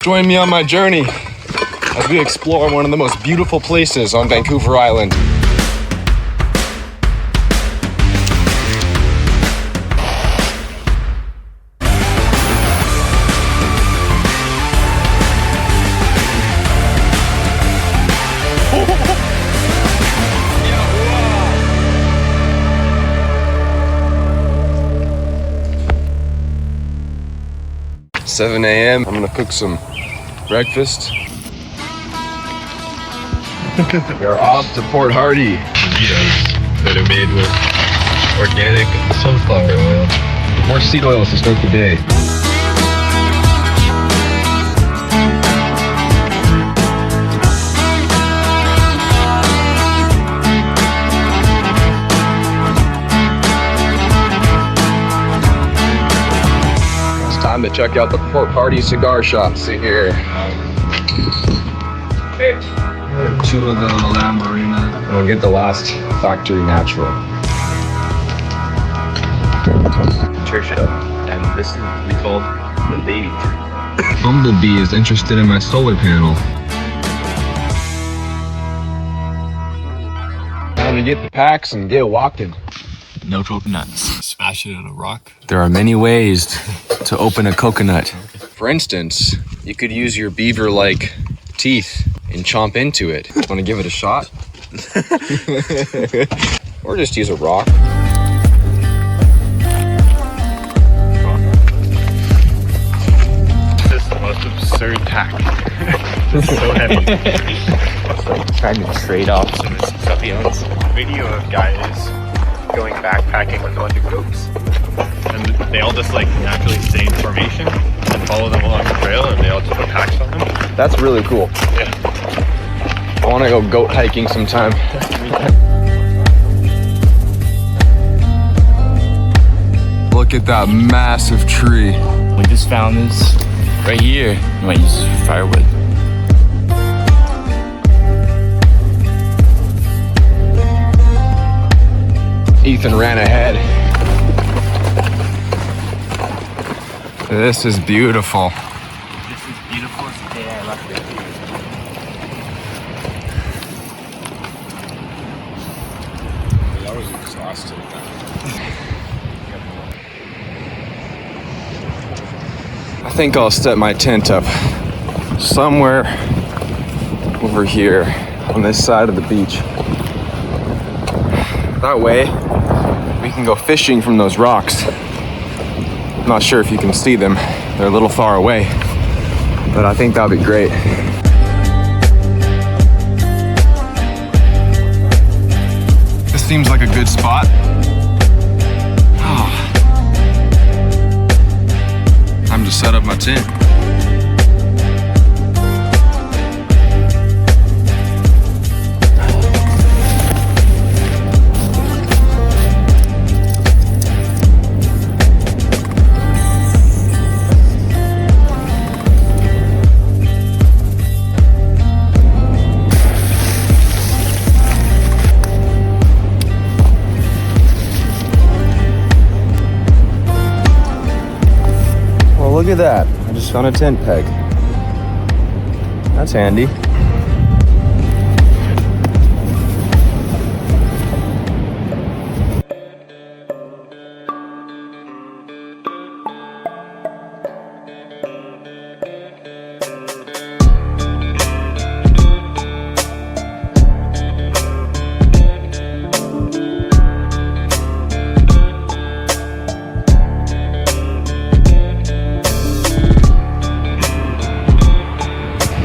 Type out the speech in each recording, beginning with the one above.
Join me on my journey as we explore one of the most beautiful places on Vancouver Island. It's 7 a.m. I'm gonna cook some breakfast. We're off to Port Hardy. Burritos that are made with organic sunflower oil. More seed oils to start the day. It's time to check out the Port Hardy cigar shop. See here. Two of the La Marina. We'll get the last factory natural. Churchill. And this is we called the baby tree. Bumblebee is interested in my solar panel. Time to get the packs and get walking. No coconuts. Smash it on a rock. There are many ways to open a coconut. For instance, you could use your beaver-like teeth and chomp into it. Want to give it a shot? Or just use a rock. This is the most absurd tack. It's so heavy. It's like trying to trade off some of the stuff he owns. Video of guys going backpacking with a bunch of goats. And they all just like naturally stay in formation and follow them along the trail, and they all just put packs on them. That's really cool. Yeah. I want to go goat hiking sometime. Look at that massive tree. We just found this right here. You might use this for firewood. Ethan ran ahead. This is beautiful. This is beautiful. It's the day I left it. I was exhausted. I think I'll set my tent up somewhere over here on this side of the beach. That way, we can go fishing from those rocks. I'm not sure if you can see them. They're a little far away, but I think that'll be great. This seems like a good spot. Time to set up my tent. Look at that. I just found a tent peg. That's handy.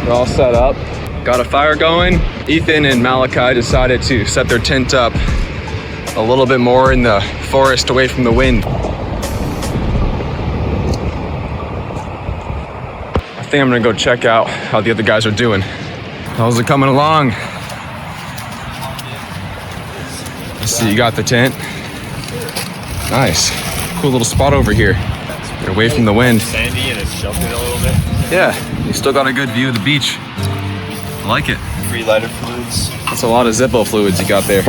We're all set up. Got a fire going. Ethan and Malachi decided to set their tent up a little bit more in the forest away from the wind. I think I'm gonna go check out how the other guys are doing. How's it coming along? I see you got the tent. Nice. Cool little spot over here. You're away from the wind. Sandy and it's sheltered a little bit. Yeah, you still got a good view of the beach. I like it. Free lighter fluids. That's a lot of Zippo fluids you got there.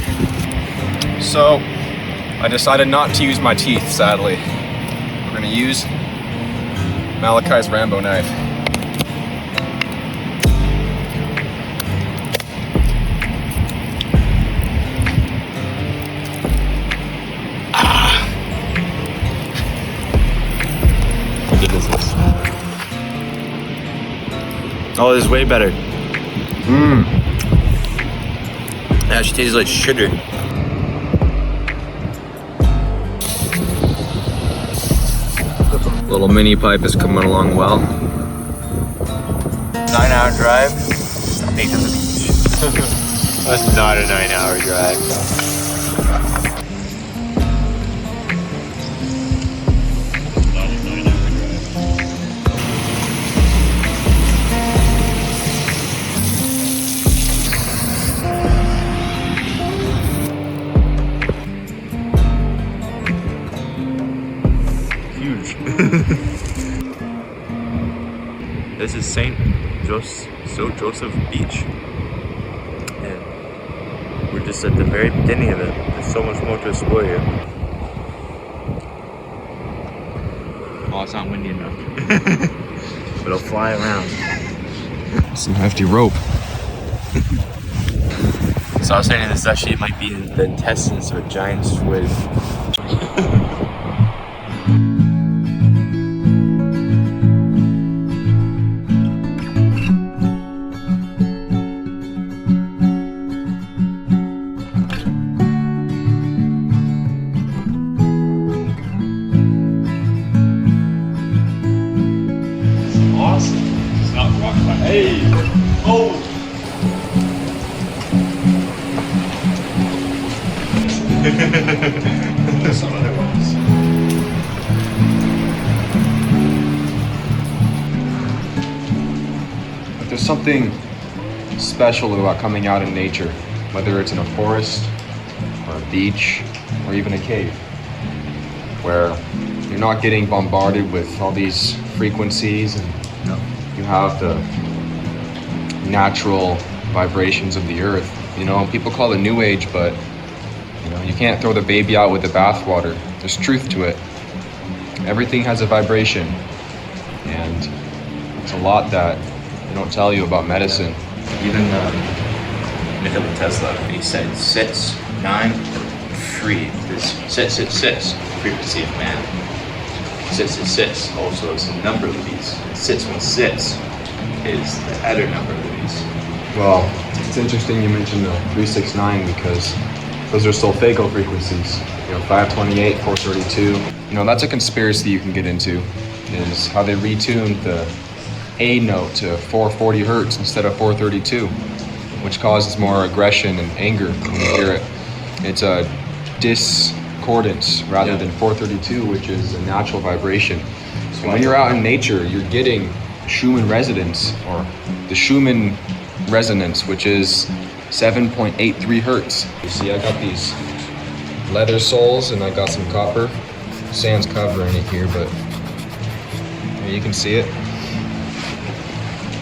So, I decided not to use my teeth, sadly. We're gonna use Malachi's Rambo knife. Oh, this is way better. It actually tastes like sugar. Little mini pipe is coming along well. 9-hour drive. Stay to the beach. That's not a 9-hour drive. This is San Josef Beach, and we're just at the very beginning of it. There's so much more to explore here. Oh, it's not windy enough, but it'll fly around. Some hefty rope. So I was saying this actually might be the intestines of a giant squid. Some other ones. But there's something special about coming out in nature, whether it's in a forest or a beach or even a cave, where you're not getting bombarded with all these frequencies and you have the natural vibrations of the earth. You know, people call it New Age, but you know, you can't throw the baby out with the bathwater. There's truth to it. Everything has a vibration, and it's a lot that they don't tell you about medicine. Even Nikola Tesla, he said 6, 9, free. This 6, frequency of man. 6 also is the number of the beast. 616 is the other number of the beast. Well, it's interesting you mentioned the 369 because those are Solfago frequencies. You know, 528, 432. You know, that's a conspiracy you can get into, is how they retuned the A note to 440 hertz instead of 432, which causes more aggression and anger when you hear it. It's a discordance rather than 432, which is a natural vibration. So when you're out in nature, you're getting Schumann resonance, or the Schumann resonance, which is 7.83 hertz. You see, I got these leather soles and I got some copper. Sand's covering it here, but you can see it.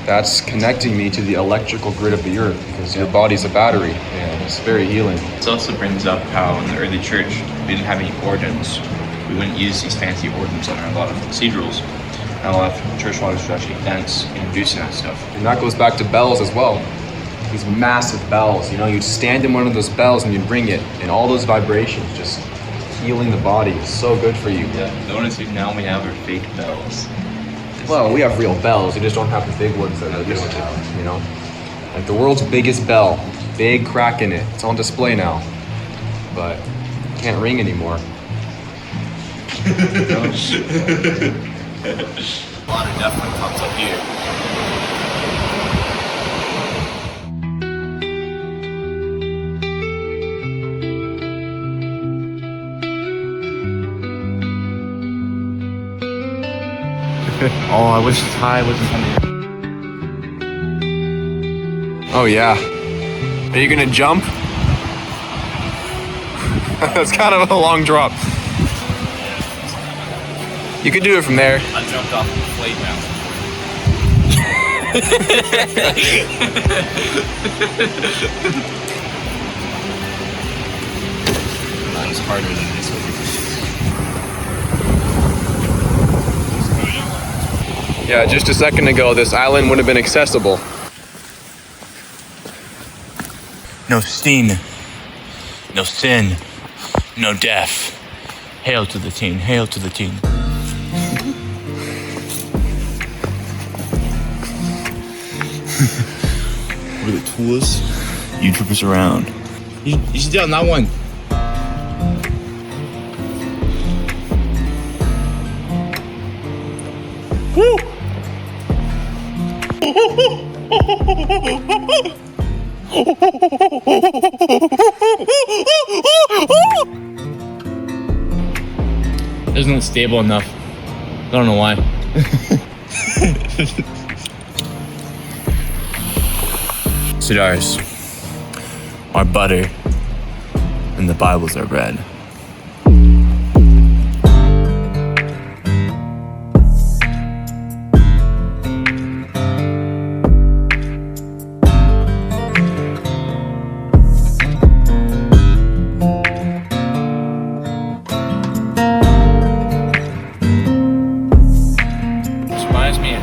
That's connecting me to the electrical grid of the earth, because your body's a battery and it's very healing. This also brings up how in the early church, we didn't have any organs. We wouldn't use these fancy organs on a lot of cathedrals. And a lot of church fathers would actually dance introducing that stuff. And that goes back to bells as well. These massive bells, you know, you'd stand in one of those bells and you'd ring it, and all those vibrations just healing the body is so good for you. Yeah, the only thing now we have are fake bells. Well, we have real bells, you just don't have the big ones that are used to, you know? Like the world's biggest bell, big crack in it. It's on display now, but can't ring anymore. Water definitely comes up here. Oh, I wish the tide wasn't coming. Oh yeah. Are you gonna jump? That's kind of a long drop. You could do it from there. I jumped off the plate now. Mine's harder than this one. Yeah, just a second ago, this island would have been accessible. No sting, no sin, no death. Hail to the teen, hail to the teen. What are the tools? You trip us around. You should do it on that one. Woo! It isn't stable enough. I don't know why. Cigars are butter, and the Bibles are bread. This reminds me of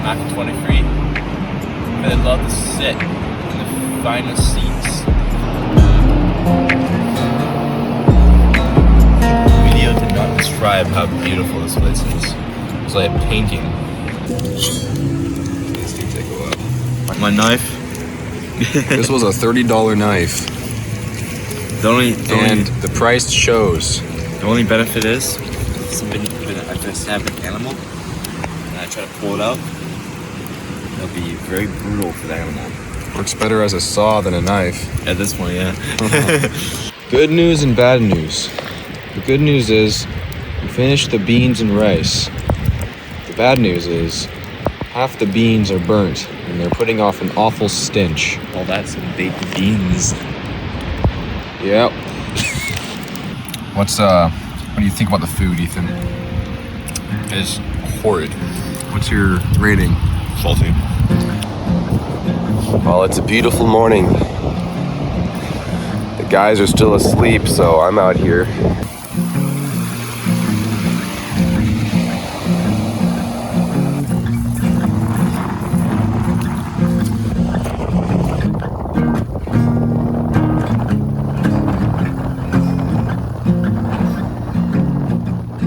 after 23, and I'd love to sit in the finest seats. The video did not describe how beautiful this place is. It's like a painting. These things they go up. My knife. This was a $30 knife, and the price shows. The only benefit is, if I stab an animal and I try to pull it out, it'll be very brutal for the animal. Works better as a saw than a knife. At this point, yeah. Good news and bad news. The good news is we finished the beans and rice. The bad news is half the beans are burnt and they're putting off an awful stench. All that's some baked beans. Yep. What do you think about the food, Ethan? It's horrid. What's your rating? Salty. Well, it's a beautiful morning. The guys are still asleep, so I'm out here.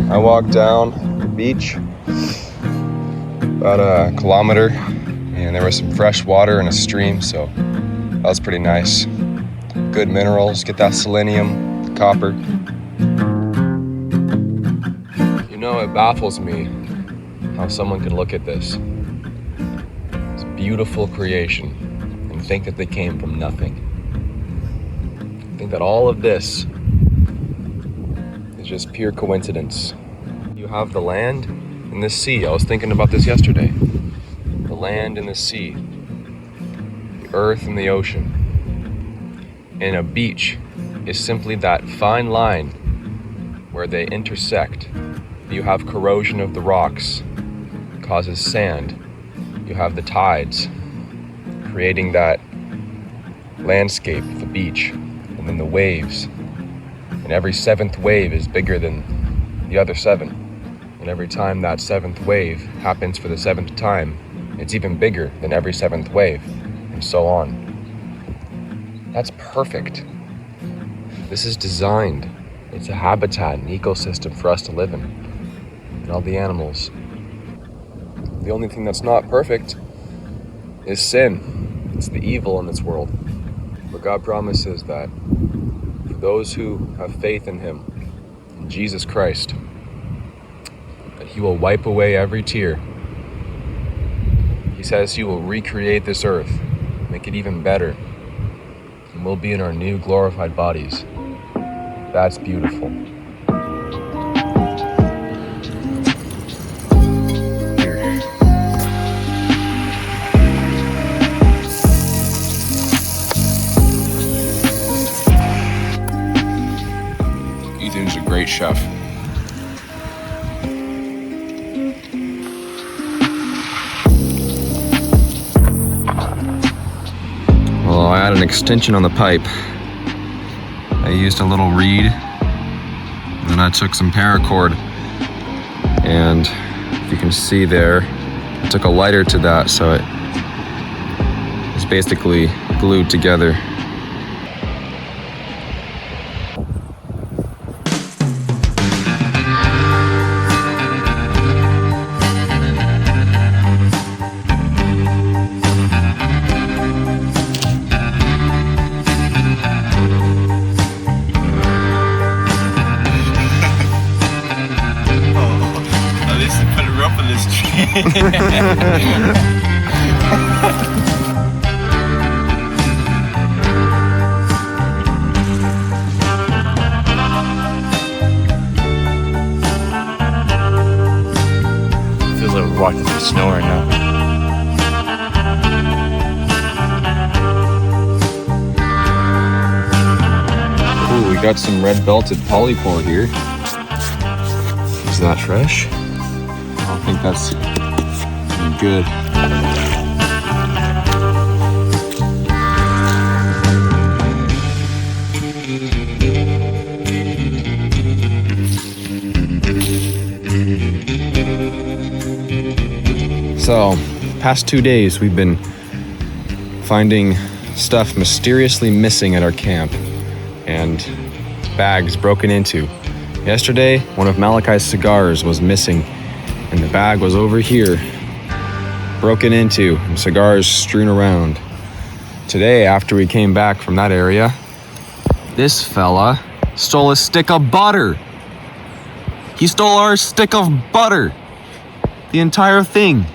I walked down the beach about a kilometer, and there was some fresh water in a stream, so that was pretty nice. Good minerals, get that selenium, copper. You know, it baffles me how someone can look at this. It's a beautiful creation and think that they came from nothing. Think that all of this is just pure coincidence. You have the land and the sea. I was thinking about this yesterday. The land and the sea, the earth and the ocean. And a beach is simply that fine line where they intersect. You have corrosion of the rocks, causes sand. You have the tides, creating that landscape of the beach, and then the waves. And every seventh wave is bigger than the other seven. And every time that seventh wave happens for the seventh time, it's even bigger than every seventh wave, and so on. That's perfect. This is designed. It's a habitat, an ecosystem for us to live in, and all the animals. The only thing that's not perfect is sin. It's the evil in this world. But God promises that for those who have faith in Him, in Jesus Christ, that He will wipe away every tear. He says He will recreate this earth, make it even better, and we'll be in our new glorified bodies. That's beautiful. Ethan's a great chef. Well, I had an extension on the pipe. I used a little reed, and then I took some paracord, and if you can see there, I took a lighter to that, so it is basically glued together. Feels like we're walking through snow right now. Ooh, we got some red belted polypore here. Is that fresh? I don't think that's good. So, past 2 days we've been finding stuff mysteriously missing at our camp and bags broken into. Yesterday, one of Malachi's cigars was missing and the bag was over here, broken into and cigars strewn around. Today, after we came back from that area, this fella stole a stick of butter. He stole our stick of butter. The entire thing.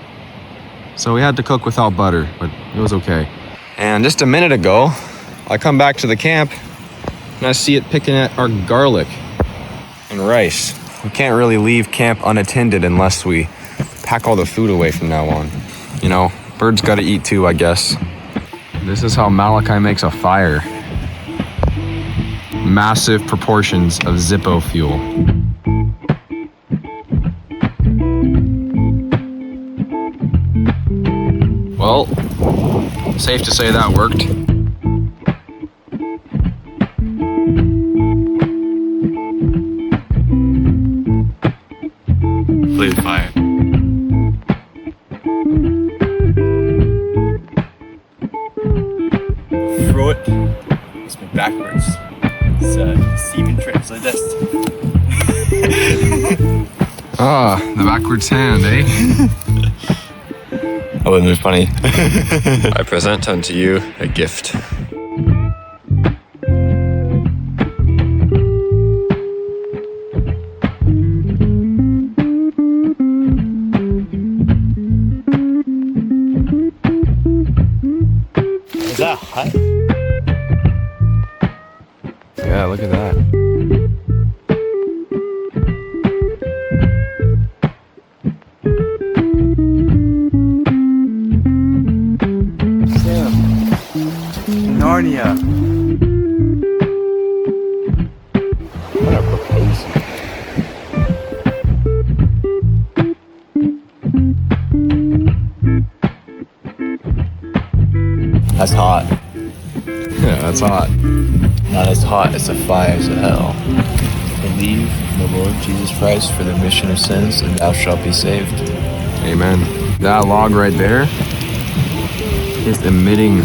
So we had to cook without butter, but it was okay. And just a minute ago, I come back to the camp and I see it picking at our garlic and rice. We can't really leave camp unattended unless we pack all the food away from now on. You know, birds gotta eat too, I guess. This is how Malachi makes a fire. Massive proportions of Zippo fuel. Well, safe to say that worked. Play the fire. Throw it. It's been backwards. It's deceiving tricks like this. Ah, the backwards hand, eh? That wouldn't be funny. I present unto you a gift. Is that hot? Yeah, look at that. Narnia. What a proposal. That's hot. Yeah, that's hot. Not as hot as the fires of hell. Believe in the Lord Jesus Christ for the remission of sins, and thou shalt be saved. Amen. That log right there is emitting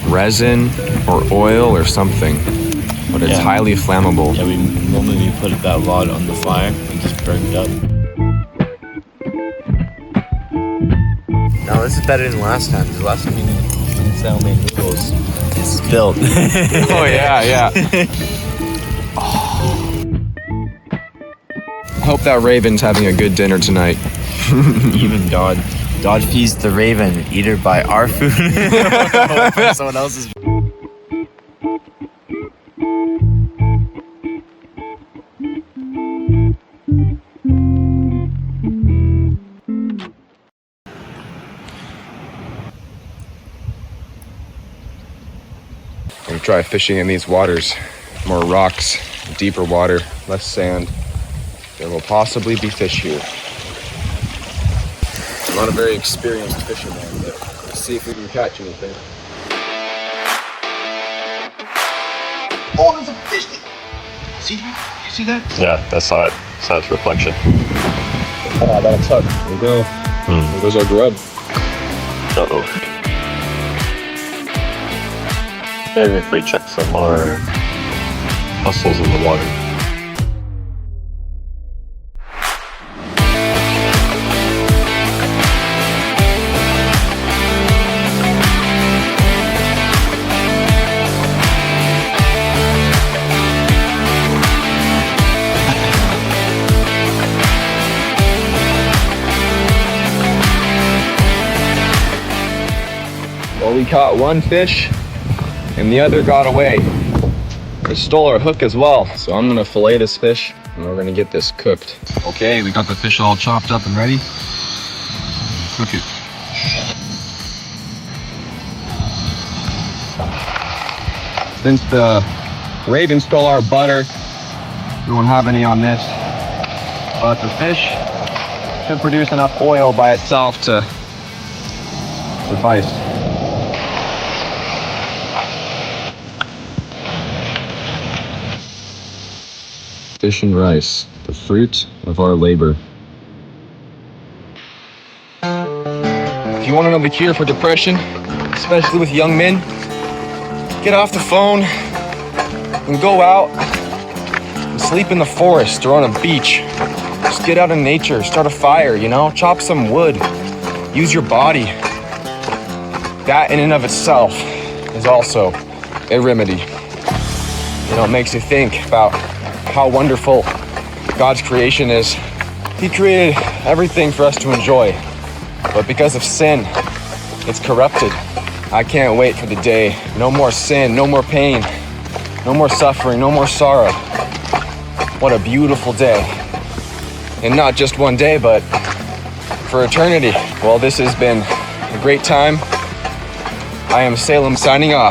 resin or oil or something, but it's Yeah. highly flammable. Yeah, we normally put that log on the fire and just burn it up. No, this is better than last time, because last time you didn't sell me noodles. It's spilled. Oh yeah, yeah. I hope that raven's having a good dinner tonight. Even God feeds the raven, either by our food or by someone else's. I'm gonna try fishing in these waters. More rocks, deeper water, less sand. There will possibly be fish here. I'm not a very experienced fisherman, but let's see if we can catch anything. Oh, there's a fish there. See that? You see that? Yeah, that's not it. It's not its reflection. Oh, I got a tuck. There we go. There goes our grub. Uh-oh. Maybe if we check some more mussels in the water. Well, we caught one fish and the other got away. They stole our hook as well. So I'm gonna fillet this fish and we're gonna get this cooked. Okay, we got the fish all chopped up and ready. Cook it. Since the Raven stole our butter, we won't have any on this. But the fish should produce enough oil by itself to suffice. Fish and rice, the fruit of our labor. If you want to know the cure for depression, especially with young men, get off the phone and go out and sleep in the forest or on a beach. Just get out in nature, start a fire, chop some wood, use your body. That in and of itself is also a remedy. It makes you think about how wonderful God's creation is. He created everything for us to enjoy, but because of sin, it's corrupted. I can't wait for the day. No more sin, no more pain, no more suffering, no more sorrow. What a beautiful day. And not just one day, but for eternity. Well, this has been a great time. I am Salem signing off.